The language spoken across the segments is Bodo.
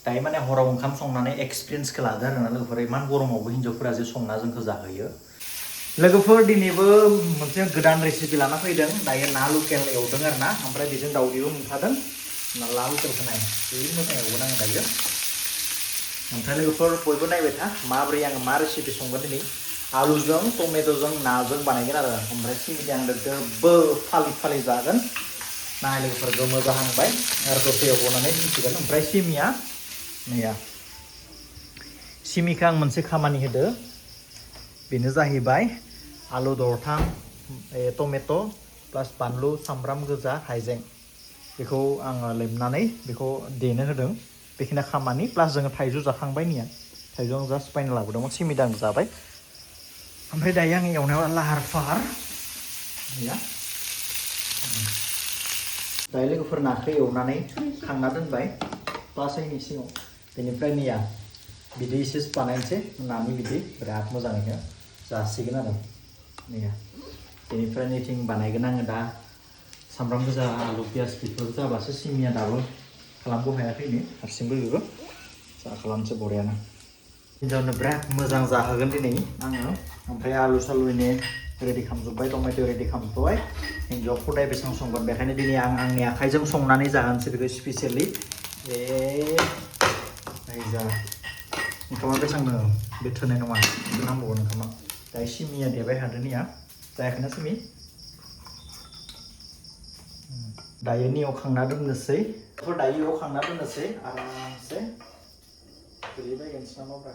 दायो माने हराव ओंखाम संनानै एक्सपिरियेन्सखौ लादों आरोना लोगोफोर इमान गरमावबो हिन्जावफोरा जे संना जोंखौ जाहोयो लोगोफोर दिनैबो मोनसे गोदान रेसिपि लाना फैदों दायो ना लकेल एवदों आरो ना ओमफ्राय बेजों दाउदैबो मोनफादों ना लकेलखौ नाय जि मोजां एवगोन आङो दायो ओमफ्राय लोगोफोर बयबो नायबाय था माबोरै आङो मा रेसिपि संगोन दिनै आलुजों टमेट'जों नाजों बानायगोन आरो ओमफ्राय सिमिजों आं दोबो फालि जागोन नाय लोगोफोर गोमो जाहांबाय आरो दसे एवबावनानै दोनसिगोन ओमफ्राय सिमिया नैया सिमिखौ आं मोनसे खामानि होदो बेनो जाहैबाय आलु दरथाम टमेट' प्लास बानलु सामब्राम गोजा हाइजें बेखौ आङो लेमनानै बेखौ देनो होदों बेखिनि खामानि प्लास जोङो थाइजौ जाखांबाय निया थाइजौ आं जास्ट बायना लाबोदोंमोन सिमिदा आं जाबाय ओमफ्राय दायो आं एवनायाव लाहार फाहार गैया दायो लोगोफोर नाखौ एवनानै खांना दोनबाय प्लास जोंनि सिङाव बेनिफ्राय निया बिदै एसे बानायनोसै नानि बिदै बिराद मोजाङैनो जासिगोन आरो नैया बेनिफ्राय नैथिं बानायगोन आङो दा सामब्राम गोजा आलु पियाज बेफोर जाबासो सिमिया दाबो खालामगौ हायाखैनो हारसिंबो बेबो जा खालामसै बरियानो हिन्जावनो बिराद मोजां जाहोगोन दिनै आङो ओमफ्राय आलु सालुनि रेडि खालामजोब्बाय टमेट' रेडि खालामजोब्बाय हिन्जाव खदाय बेसेबां संगोन बेखायनो दिनै आं आंनि आखाइजों संनानै जाहोनोसै बेखौ स्पेसियेलि जा ओंखामा बेसेबां दङ बे थोनाय नङा नांबावगोन ओंखामा दायो सिमिया देबाय हादोनिया जायाखैना सिमि दायो नियाव खांना दोननोसै दायो इयाव खांना दोननोसै आरामसे गोलैबायगोनसै नामाब्रा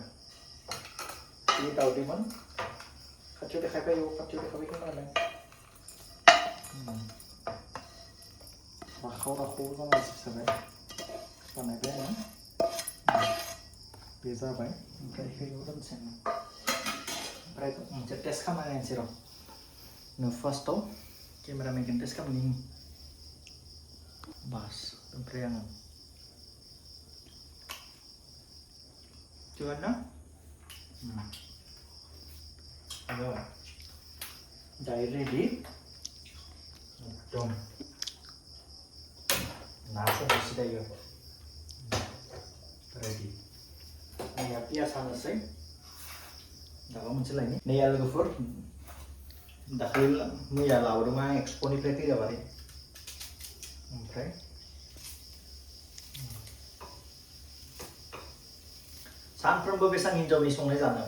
बे दाउदैमोन खाथियाव देखायबाय खाथियाव देखायबाय खोनादों राखाव जानाय बानायबाय आङो बे जाबाय ओमफ्राय बेखौ दोनसै आङो ओमफ्राय मोनसे टेस्ट खालामना नायनोसै र' नो फार्स्टआव केमेरामेनखौ टेस्ट खालामनि बास ओमफ्राय आङो थिगानो ना दायो रेडि एकदम ना संनोसै दायो रेडि नैया पियास हानोसै दाबा मोनसे लायनि नैया लोगोफोर दाखालि मैया लाबोदोंमोन आं एक्सप'निफ्राय फैजाबाय ओमफ्राय सानफ्रोमबो बेसेबां हिन्जावनि संनाय जानो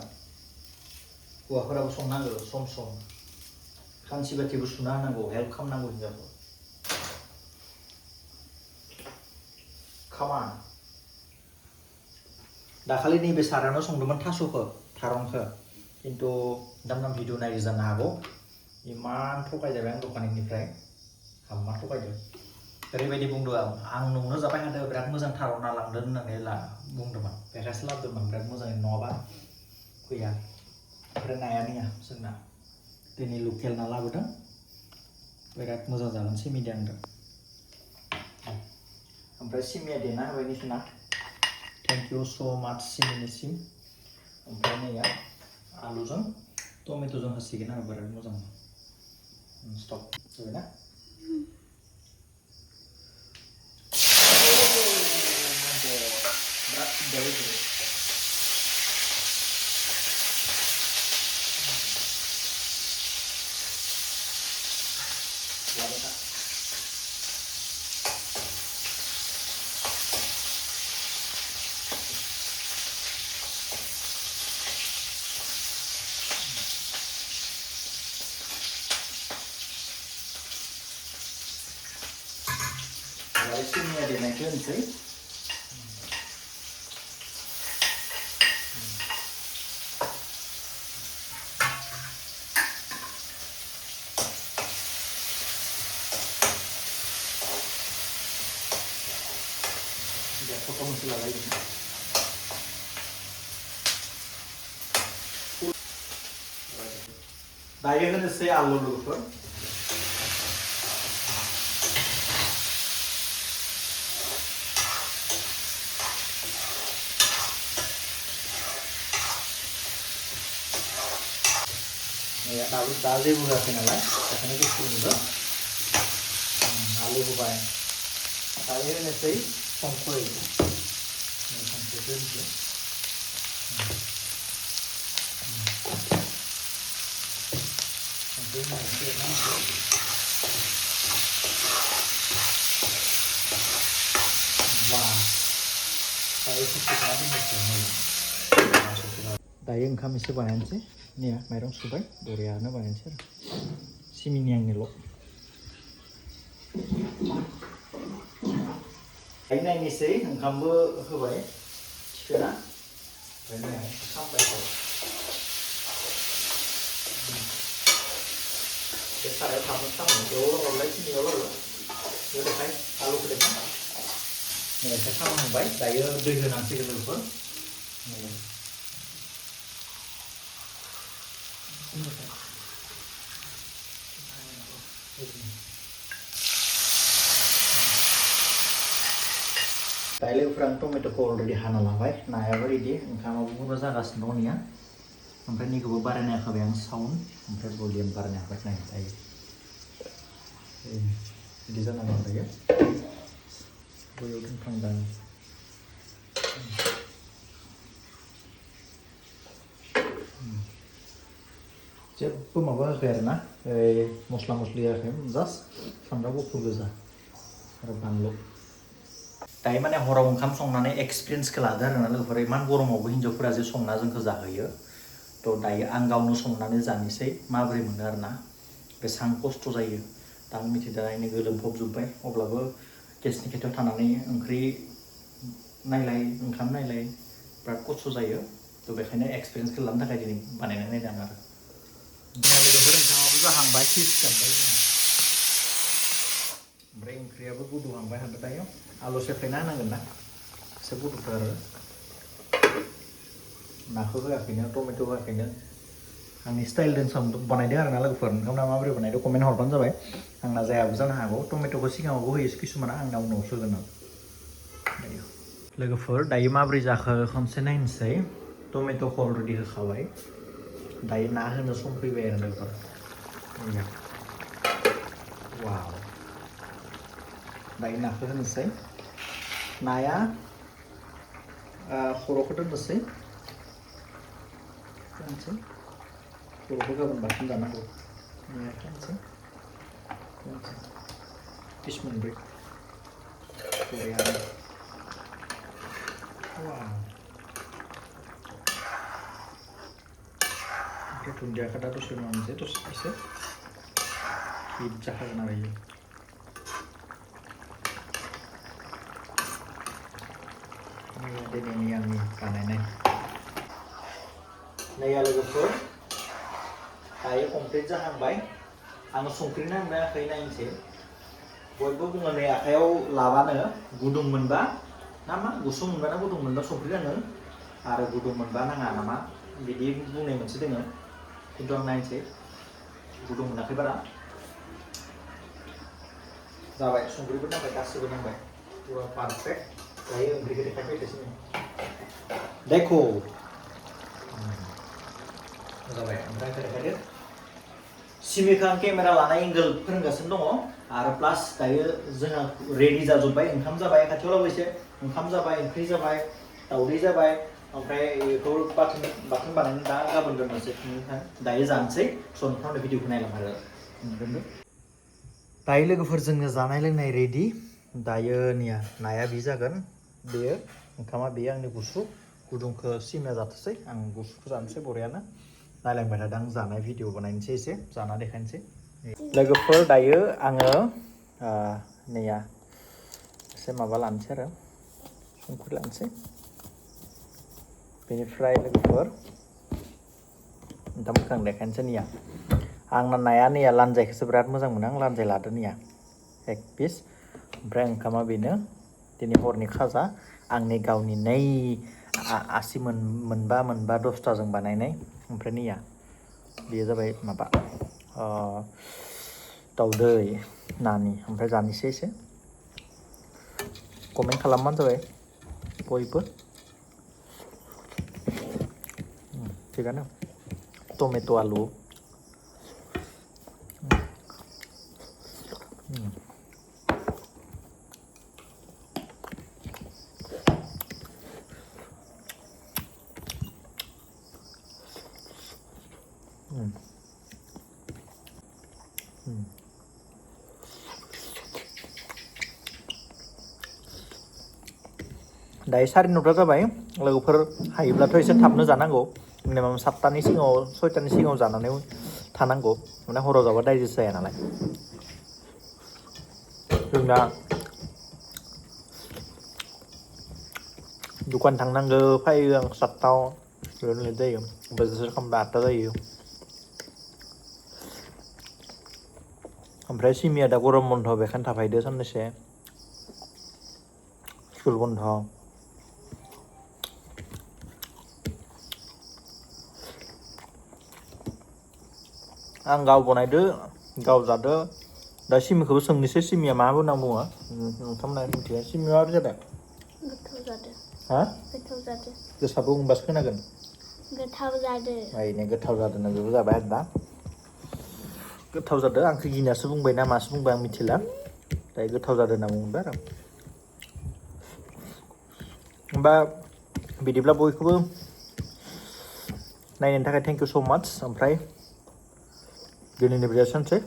हौवाफोराबो संनांगौ सम सम खांसि बाथिबो सुना होनांगौ हेल्प खालामनांगौ हिन्जावखौ खामान दाखालि नैबे सारानो संदोंमोन थास'खौ थारुनखौ खिन्थु दामना भिडिअ नायनो जानो हागौ इमान थगायजाबाय आं दखानिनिफ्राय हामा थगायदों ओरैबायदि बुंदों आं न'आवनो जाबाय थादों बिराद मोजां थारुना लांदों होननानै बुंदोंमोन बेखायसो लाबोदोंमोन बिराद मोजाङै नङाबा फैया ओमफ्राय नाया नैया जोंना दिनै लकेल ना लाबोदों बिराद मोजां जागोन सिमिजों आंजों ओमफ्राय सिमिया देना होबाय निखिना थेंक इउ स' माच सिमिनिसिम ओमफ्राय नैया आलुजों टमेट'जों होसिगोन आरो बिराद मोजां स्टप जाबायना बिराद जाबाय सिमिया देनायखौ होनोसै फोटो मोनसे लागाय दायो होनोसै आलु लोगोफोर दाबो दा जेबो होआखै नालाय बेखायनो गुसु नुदों आलु होबाय दायो होनोसै संख्रै Dayo oंखाम एसे बानायनोसै निया माइरं सुबाय बरियानो बानायनोसै आरो सिमिनि आंनिल' दायो नायनोसै ओंखामबो होबाय थिखोना ओमफ्राय खामबाय बे सारायाव थामोन खामो बेयाव हरलाय सिनियाव हरलाय बेनिफ्राय आलुखौ देखाय एसे खालामहांबाय दायो दै होनांसिगोन लोगोफोर दायो लोगोफोर आं टमेट'खौ अलरेडि हाना लाबाय नायाबो रेडि ओंखामाबो बुरजा जागासिनो दं निया ओमफ्राय निखौबो बारायना होखाबाय आं साउन्ड ओमफ्राय भलिउम बारायना होबाय नाय दायो बिदि जानानै दं दायो बैयाव दोनफ्लांदों जेबो माबा होआखै आरो ना मस्ला मस्लि होआखै जास्ट सामब्राम गुफुर गोजा आरो बानलु दायो माने हराव ओंखाम संनानै एक्सपिरियेन्सखौ लादों आरोना लोगोफोर इमान गरमावबो हिन्जावफोरा जे संना जोंखौ जाहोयो थ' दायो आं गावनो संनानै जानोसै माबोरै मोनो आरोना बेसेबां खस्थ' जायो दा आं मिथिदों नायनो गोलोमफबजोब्बाय अब्लाबो गेसनि खाथियाव थानानै ओंख्रि नायलाय ओंखाम नायलाय बिराद खस्थ' जायो थ' बेखायनो एक्सपिरियेन्सखौ लानो थाखाय दिनै बानायनानै नायदों आरो लोगोफोर ओंखामाबो जाहांबाय सिटारबाय ओमफ्राय ओंख्रियाबो गोदौहांबाय हादों दायो आलु सेफ्लेना होनांगोन ना एसे गुदुंथार आरो नाखौ होआखैनो टमेट' होआखैनो आंनि स्टाइलजों बानायदों आरो ना लोगोफोर नोंथांमोना माबोरै बानायदों कमेन्ट हरबानो जाबाय आंना जायाबो जानो हागौ टमेट'खौ सिगाङावबो होयो किसुमाना आंना उनावसो होगोन लोगोफोर दायो माबोरै जाखो खनसे नायनोसै टमेट'खौ अलरेडि होखाबाय दायो ना होनो सम फैबाय आरो लोगोफोर वाव दायो नाखौ होनोसै नाया खर'खौ दोननोसै खर'खौ गाबोन बाथोन जानांगौ पिस मोनब्रै बरियानो ओमफ्राय दुन्दियाखौ दा दसे उनाव होनोसै दसे एसे हिट जाखागोन आरो इयो दिनैनि आंनि बानायनाय नैया लोगोफोर दायो कमप्लिट जाहांबाय आङो संख्रि नांनायाखै नायनोसै बयबो बुङो नै आखायाव लाबानो गुदुं मोनबा ना मा गुसु मोनबा ना गुदुं मोनबा संख्रि नाङो आरो गुदुं मोनबा नाङा नामा बिदि बुंनाय मोनसे दोङो खिन्थु आं नायनोसै गुदुं मोनाखै बारा जाबाय संख्रिबो नांबाय गासिबो नांबाय पुरा पारफेक्ट दायो ओंख्रिखौ देखायफैदोसै देखो जाबाय ओमफ्राय देखायदो सिमिखौ आं केमेरा लानाय एंगोल फोरोंगासिनो दङ आरो प्लास दायो जोंहा रेडि जाजोब्बाय ओंखाम जाबाय खाथियाव लाबो एसे ओंखाम जाबाय ओंख्रि जाबाय दावदै जाबाय ओमफ्राय बेखौ बाथोन बानायनो दा गाबोन दोननोसै दायो जानोसै स' नोंथांमोननो भिडिअखौ नायलां आरो दायो लोगोफोर जोंनो जानाय लोंनाय रेडि दायो निया नाया बि जागोन बेयो ओंखामा बेयो आंनि गुसु गुदुंखौ सिमना जाथोंसै आं गुसुखौ जानोसै बरियानो नायलांबाय थादों आं जानाय भिडिअ बानायनोसै एसे जाना देखायनोसै लोगोफोर दायो आङो नैया एसे माबा लानोसै आरो संख्रि लानोसै बेनिफ्राय लोगोफोर नोंथांमोनखौ आं देखायनोसै निया आंना नाया नैया लान्जायखौसो बिराद मोजां मोनो आं लान्जाय लादो निया एक पिस ओमफ्राय ओंखामा बेनो दिनै हरनि खाजा आंनि गावनि नै आसि मोनबा 10थाजों बानायनाय ओमफ्राय नैया बेयो जाबाय माबा दावदै नानि ओमफ्राय जानोसै एसे कमेन्ट खालामबानो जाबाय बयबो थिगानो टमेट' आलु दायो 9:30 जाबाय लोगोफोर हायोब्लाथ' एसे थाबनो जानांगौ मिनिमाम 7टानि सिगाङाव 6टानि सिगाङाव जानानै थानांगौ माने हराव जाबा डाइजेस्ट जाया नालाय जोंना दुखान थांनांगौ फैयो आं 7टायाव बिराद लेट जायो बाजार खालामबा 8टा जायो ओमफ्राय सिमिया दा गरम बन्द बेखायनो थाफायदो साननैसो स्कुल बन्द आं गाव बनायदो गाव जादो दा सिमिखौबो सोंनोसै सिमिया मा होनना बुङो नोंथांमोना मिथिया सिमिया माबोरै जादों गोथाव जादों हा गोथाव जादों गोसाबो बुंबासो खोनागोन गोथाव जादों ओइनो गोथाव जादों बेबो जाबाय आरो दा गोथाव जादों आंखौ गिनासो बुंबाय ना मासो बुंबाय आं मिथिला दायो गोथाव जादों होनना बुंबाय आरो होमबा बिदिब्ला बयखौबो नायनायनि थाखाय थेंक इउ स' माच ओमफ्राय दिनैनि भिडिअ'आ एसेनोसै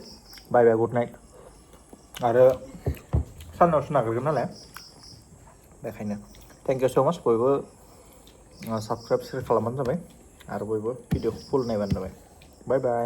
बाय बाय गुड नाइट आरो सानावसो नागारगोन नालाय बेखायनो थेंक इउ स' माच बयबो साबस्क्राइब सेयार खालामबानो जाबाय आरो बयबो भिडिअ'खौ फुल नायबानो जाबाय बाय बाय